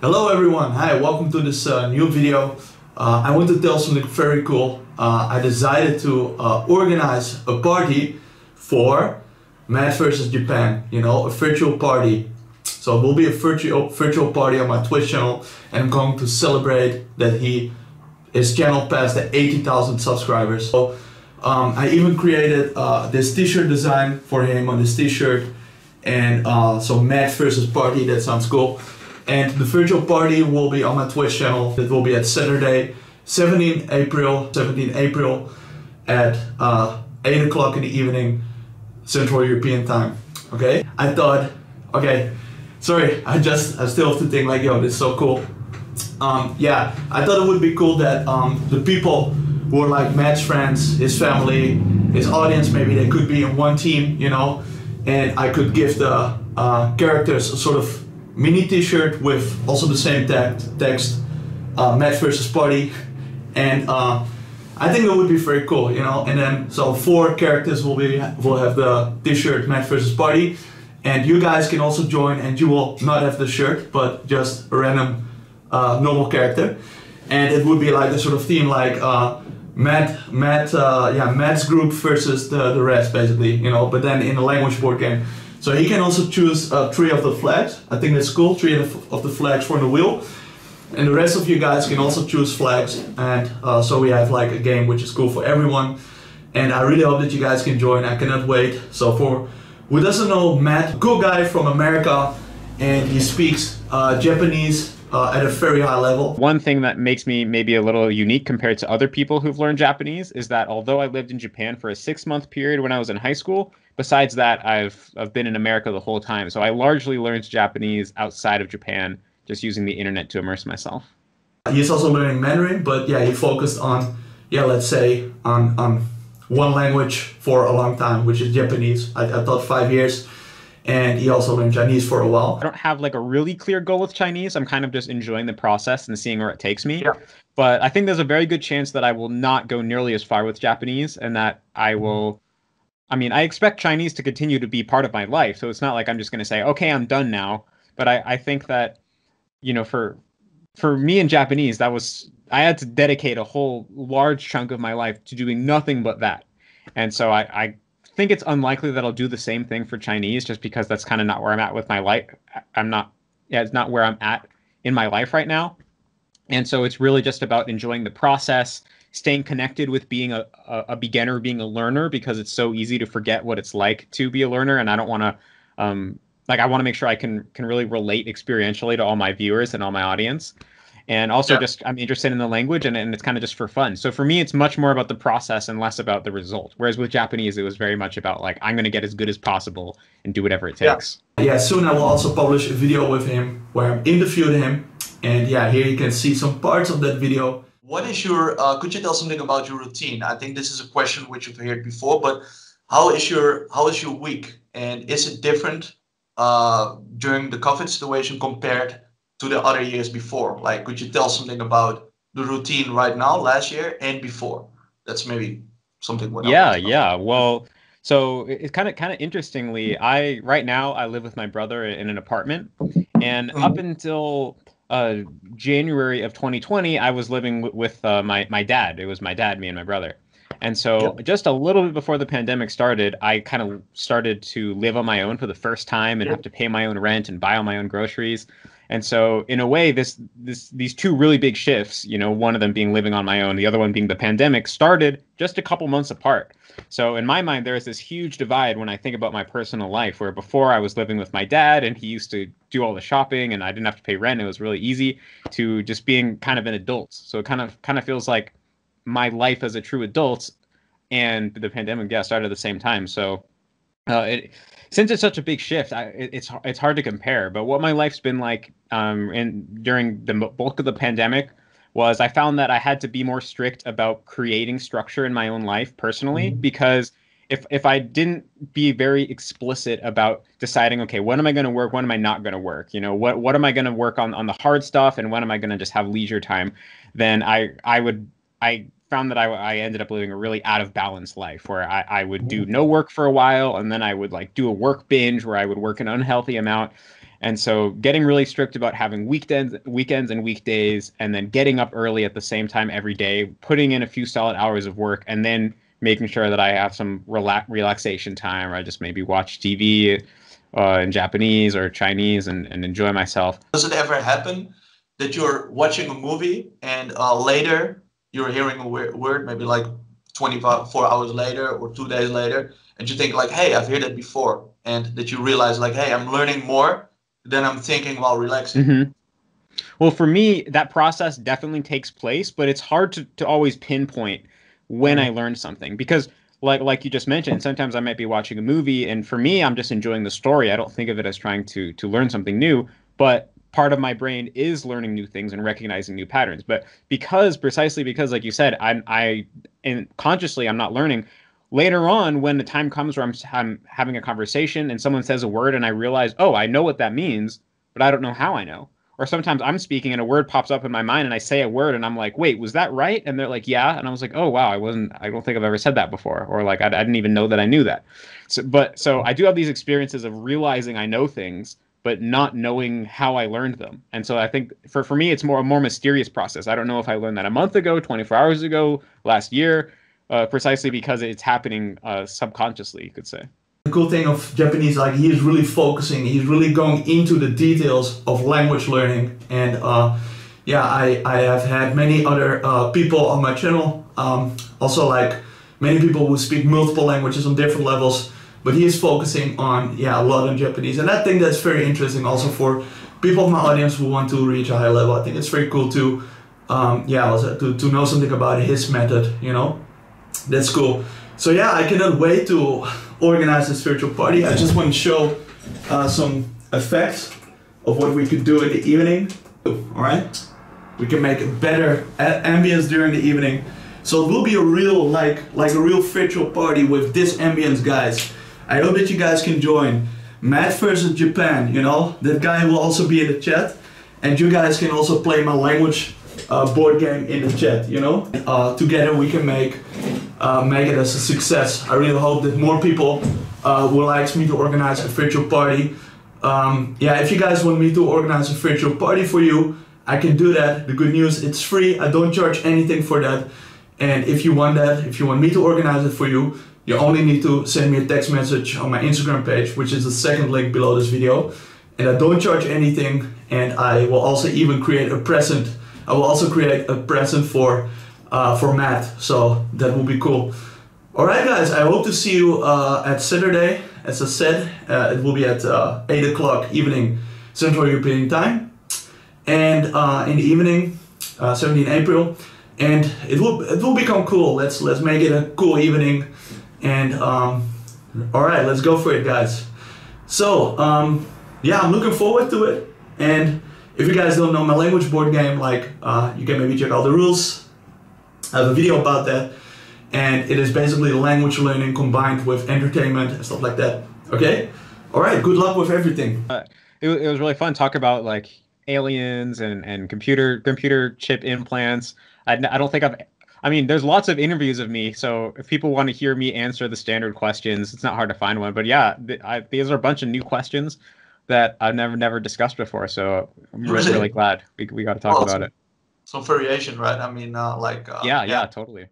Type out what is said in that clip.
Hello everyone, hi, welcome to this new video. I want to tell something very cool. I decided to organize a party for Matt versus Japan, a virtual party. So it will be a virtual party on my Twitch channel, and I'm going to celebrate that his channel passed the 80,000 subscribers. So I even created this t-shirt design for him on this t-shirt, and so Matt versus party, that sounds cool. And the virtual party will be on my Twitch channel. It will be at Saturday, 17 April at 8 o'clock in the evening, Central European time. Okay? I thought, okay, sorry, I still have to think like, yo, this is so cool. Yeah, I thought it would be cool that the people who are like Matt's friends, his family, his audience, maybe they could be in one team, and I could give the characters a sort of mini t-shirt with also the same text, Match versus Party, and I think that would be very cool, and then so 4 characters will have the t-shirt Match versus Party, and you guys can also join, and you will not have the shirt but just a random normal character, and it would be like a sort of theme like Matt's group versus the rest, basically, but then in a language board game. So he can also choose 3 of the flags. I think that's cool, 3 of the flags for the wheel. And the rest of you guys can also choose flags. And so we have like a game which is cool for everyone. And I really hope that you guys can join. I cannot wait. So for who doesn't know Matt, cool guy from America, and he speaks Japanese at a very high level. One thing that makes me maybe a little unique compared to other people who've learned Japanese is that although I lived in Japan for a 6-month period when I was in high school, besides that, I've been in America the whole time. So I largely learned Japanese outside of Japan, just using the internet to immerse myself. He's also learning Mandarin, but yeah, he focused on, let's say, on one language for a long time, which is Japanese. I thought 5 years. And he also learned Chinese for a while. I don't have like a really clear goal with Chinese. I'm kind of just enjoying the process and seeing where it takes me. Yeah. But I think there's a very good chance that I will not go nearly as far with Japanese, and that I will... I mean, I expect Chinese to continue to be part of my life, so it's not like I'm just going to say, okay, I'm done now. But I think that, for me in Japanese, I had to dedicate a whole large chunk of my life to doing nothing but that. And so I think it's unlikely that I'll do the same thing for Chinese, just because that's kind of not where I'm at with my life. It's not where I'm at in my life right now. And so it's really just about enjoying the process, staying connected with being a beginner, being a learner, because it's so easy to forget what it's like to be a learner. And I don't want to, I want to make sure I can really relate experientially to all my viewers and all my audience. And also I'm interested in the language, and it's kind of just for fun. So for me, it's much more about the process and less about the result. Whereas with Japanese, it was very much about like, I'm going to get as good as possible and do whatever it takes. Yeah, soon I will also publish a video with him where I'm interviewed him. And yeah, here you can see some parts of that video. What is your, could you tell something about your routine? I think this is a question which you've heard before, but how is your week? And is it different during the COVID situation compared to the other years before? Like, could you tell something about the routine right now, last year and before? That's maybe something. Yeah. Well, so it's kind of interestingly, right now I live with my brother in an apartment, and up until January of 2020, I was living with my dad. It was my dad, me and my brother. And so just a little bit before the pandemic started, I kind of started to live on my own for the first time and have to pay my own rent and buy all my own groceries. And so in a way, these 2 really big shifts, one of them being living on my own, the other one being the pandemic, started just a couple months apart. So in my mind, there is this huge divide when I think about my personal life, where before I was living with my dad and he used to do all the shopping and I didn't have to pay rent. It was really easy, to just being kind of an adult. So it kind of feels like my life as a true adult and the pandemic started at the same time. So since it's such a big shift, it's hard to compare. But what my life's been like during the bulk of the pandemic was I found that I had to be more strict about creating structure in my own life personally, because if I didn't be very explicit about deciding, okay, when am I going to work, when am I not going to work, what am I going to work on the hard stuff, and when am I going to just have leisure time, then I found that I ended up living a really out of balance life, where I would do no work for a while, and then I would like do a work binge where I would work an unhealthy amount. And so getting really strict about having weekends and weekdays, and then getting up early at the same time every day, putting in a few solid hours of work, and then making sure that I have some relaxation time, or I just maybe watch TV in Japanese or Chinese and enjoy myself. Does it ever happen that you're watching a movie and later you're hearing a word, maybe like 24 hours later or 2 days later, and you think like, hey, I've heard that before, and that you realize like, hey, I'm learning more than I'm thinking while relaxing? Mm-hmm. Well, for me, that process definitely takes place, but it's hard to always pinpoint when I learned something, because like you just mentioned, sometimes I might be watching a movie and for me, I'm just enjoying the story. I don't think of it as trying to learn something new, but part of my brain is learning new things and recognizing new patterns. But precisely because, like you said, and consciously I'm not learning. Later on, when the time comes where I'm having a conversation and someone says a word and I realize, oh, I know what that means, but I don't know how I know. Or sometimes I'm speaking and a word pops up in my mind and I say a word and I'm like, wait, was that right? And they're like, yeah. And I was like, oh, wow, I don't think I've ever said that before. Or like, I didn't even know that I knew that. So I do have these experiences of realizing I know things, but not knowing how I learned them. And so I think for me, it's a more mysterious process. I don't know if I learned that a month ago, 24 hours ago, last year, precisely because it's happening subconsciously, you could say. The cool thing of Japanese, like he's really focusing, he's really going into the details of language learning. And yeah, I have had many other people on my channel, also like many people who speak multiple languages on different levels, but he is focusing on, yeah, a lot on Japanese. And I think that's very interesting also for people of my audience who want to reach a high level. I think it's very cool to, yeah, also to know something about his method, you know, that's cool. So yeah, I cannot wait to organize this virtual party. I just want to show some effects of what we could do in the evening. Alright, we can make a better ambience during the evening. So it will be a real, like a real virtual party with this ambience, guys. I hope that you guys can join. Matt versus Japan, you know, that guy will also be in the chat. And you guys can also play my language board game in the chat, you know. Together we can make it as a success. I really hope that more people will like me to organize a virtual party. Yeah, if you guys want me to organize a virtual party for you, I can do that. The good news, it's free. I don't charge anything for that. And if you want that, if you want me to organize it for you, you only need to send me a text message on my Instagram page, which is the second link below this video. And I don't charge anything, and I will also even create a present. I will also create a present for Matt, so that will be cool. Alright guys, I hope to see you at Saturday. As I said, it will be at 8 o'clock evening Central European time. And in the evening, 17 April. And it will become cool. Let's make it a cool evening. And alright, let's go for it guys. So yeah, I'm looking forward to it. And if you guys don't know my language board game, like you can maybe check out the rules. I have a video about that, and it is basically language learning combined with entertainment and stuff like that. Okay, all right. Good luck with everything. It was really fun talk about like aliens and computer chip implants. I don't think I mean, there's lots of interviews of me, so if people want to hear me answer the standard questions, it's not hard to find one. But yeah, these are a bunch of new questions that I've never discussed before, so I'm really glad we got to talk about it. Some variation, right? I mean, yeah, totally.